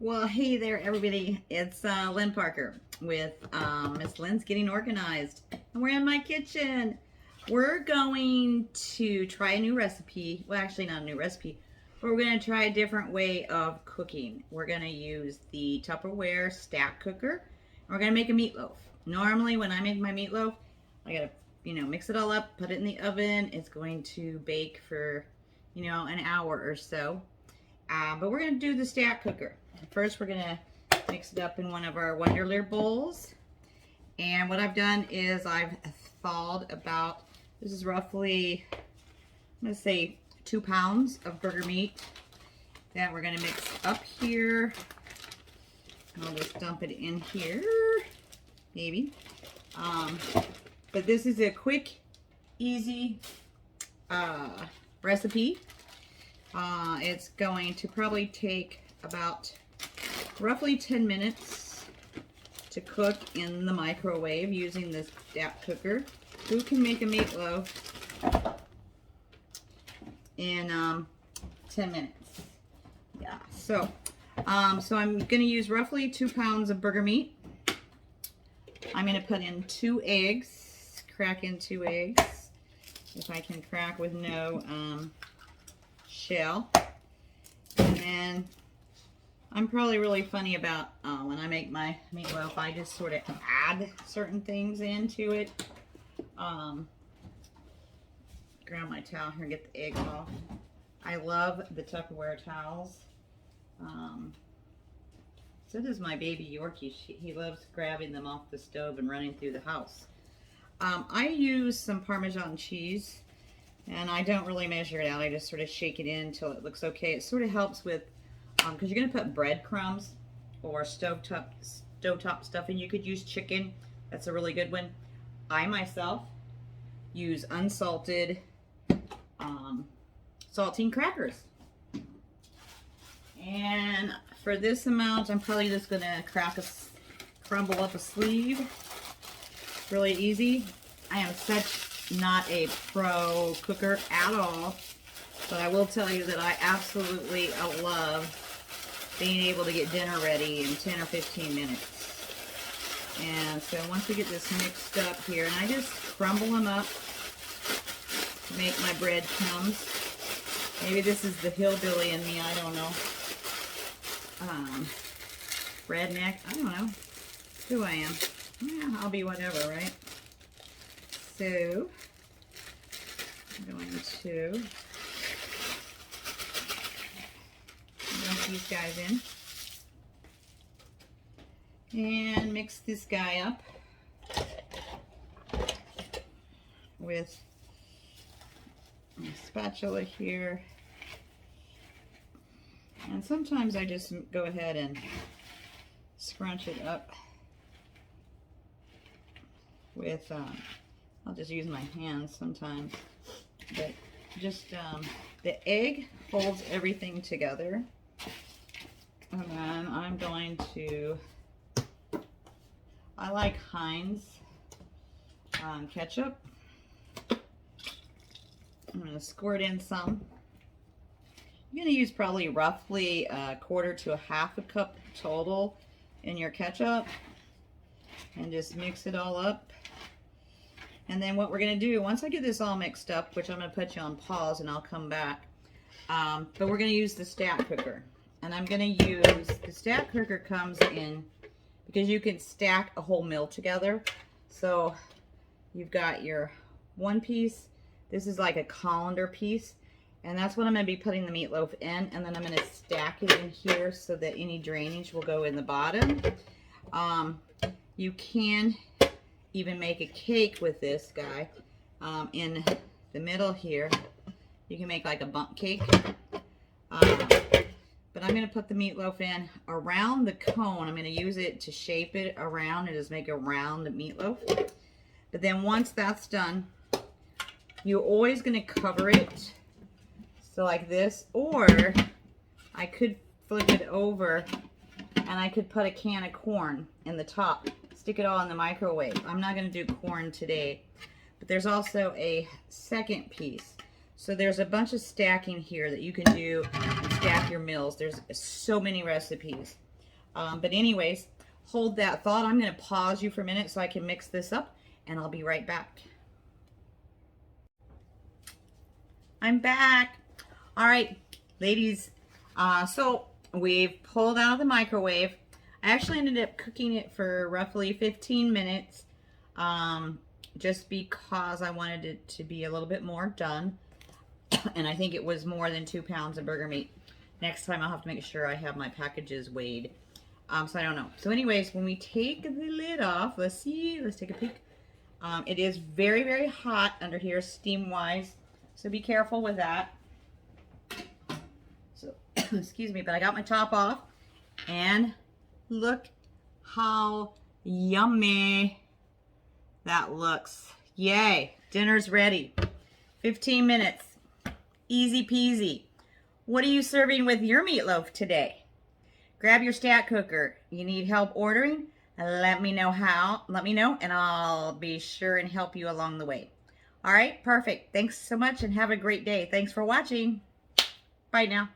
Well, hey there, everybody. It's Lynn Parker with Miss Lynn's Getting Organized. And we're in my kitchen. We're going to try a new recipe. Well, actually, not a new recipe, but we're going to try a different way of cooking. We're going to use the Tupperware Stack Cooker. And we're going to make a meatloaf. Normally, when I make my meatloaf, I got to, mix it all up, put it in the oven. It's going to bake for, an hour or so. But we're going to do the stack cooker. First, we're going to mix it up in one of our Wonderler bowls. And what I've done is I've thawed about, this is roughly, I'm going to say 2 pounds of burger meat that we're going to mix up here. I'll just dump it in here, maybe. But this is a quick, easy recipe. It's going to probably take about roughly 10 minutes to cook in the microwave using this stack cooker. Who can make a meatloaf in 10 minutes? Yeah, so I'm going to use roughly 2 pounds of burger meat. I'm going to put in 2 eggs, crack in 2 eggs, if I can crack with no shell. And then I'm probably really funny about when I make my meatloaf, I just sort of add certain things into it. Grab my towel here and get the egg off. I love the Tupperware towels. So does my baby Yorkie. He loves grabbing them off the stove and running through the house. I use some Parmesan cheese. And I don't really measure it out. I just sort of shake it in until it looks okay. It sort of helps with, because you're going to put breadcrumbs or stovetop stuff, and you could use chicken. That's a really good one. I myself use unsalted saltine crackers. And for this amount, I'm probably just going to crumble up a sleeve. Really easy. I am such not a pro cooker at all, but I will tell you that I absolutely love being able to get dinner ready in 10 or 15 minutes. And so once we get this mixed up here, and I just crumble them up to make my breadcrumbs. Maybe this is the hillbilly in me, I don't know. Redneck, I don't know who I am. Yeah, I'll be whatever, right? So, I'm going to dump these guys in and mix this guy up with a spatula here. And sometimes I just go ahead and scrunch it up with I'll just use my hands sometimes, but just the egg holds everything together. And then I'm going to, I like Heinz ketchup. I'm going to squirt in some. I'm going to use probably roughly a quarter to a half a cup total in your ketchup, and just mix it all up. And then what we're going to do, once I get this all mixed up, which I'm going to put you on pause and I'll come back, but we're going to use the stack cooker. And I'm going to use, the stack cooker comes in, because you can stack a whole meal together. So you've got your one piece, this is like a colander piece, and that's what I'm going to be putting the meatloaf in, and then I'm going to stack it in here so that any drainage will go in the bottom. You can even make a cake with this guy in the middle here. You can make like a bundt cake. But I'm going to put the meatloaf in around the cone. I'm going to use it to shape it around and just make a round meatloaf. But then once that's done, you're always going to cover it. So like this, or I could flip it over and I could put a can of corn in the top. Stick it all in the microwave. I'm not going to do corn today, but there's also a second piece. So there's a bunch of stacking here that you can do and stack your meals. There's so many recipes. But anyways, hold that thought. I'm going to pause you for a minute so I can mix this up, and I'll be right back. I'm back. All right, ladies. So we've pulled out of the microwave. I actually ended up cooking it for roughly 15 minutes, just because I wanted it to be a little bit more done. And I think it was more than 2 pounds of burger meat. Next time I'll have to make sure I have my packages weighed. So I don't know. So anyways, when we take the lid off, let's see, let's take a peek. It is very, very hot under here, steam-wise. So be careful with that. So, excuse me, but I got my top off. And look how yummy that looks. Yay, dinner's ready. 15 minutes. Easy peasy. What are you serving with your meatloaf today? Grab your stack cooker. You need help ordering? Let me know how. Let me know, and I'll be sure and help you along the way. All right, perfect. Thanks so much, and have a great day. Thanks for watching. Bye now.